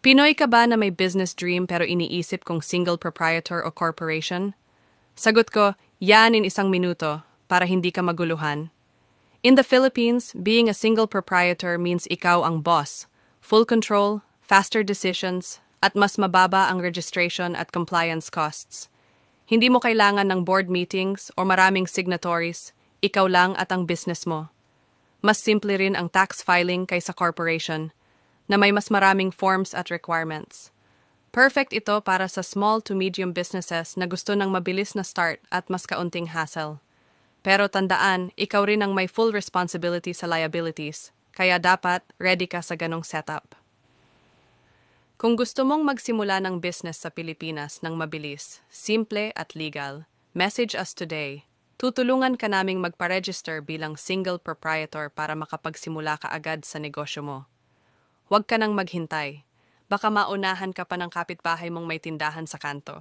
Pinoy ka ba na may business dream pero iniisip kung single proprietor o corporation? Sagot ko, yan in isang minuto para hindi ka maguluhan. In the Philippines, being a single proprietor means ikaw ang boss, full control, faster decisions, at mas mababa ang registration at compliance costs. Hindi mo kailangan ng board meetings o maraming signatories, ikaw lang at ang business mo. Mas simple rin ang tax filing kaysa corporation, na may mas maraming forms at requirements. Perfect ito para sa small to medium businesses na gusto ng mabilis na start at mas kaunting hassle. Pero tandaan, ikaw rin ang may full responsibility sa liabilities, kaya dapat ready ka sa ganong setup. Kung gusto mong magsimula ng business sa Pilipinas ng mabilis, simple at legal, message us today. Tutulungan ka naming magpa-register bilang single proprietor para makapagsimula ka agad sa negosyo mo. Huwag ka nang maghintay. Baka maunahan ka pa ng kapitbahay mong may tindahan sa kanto.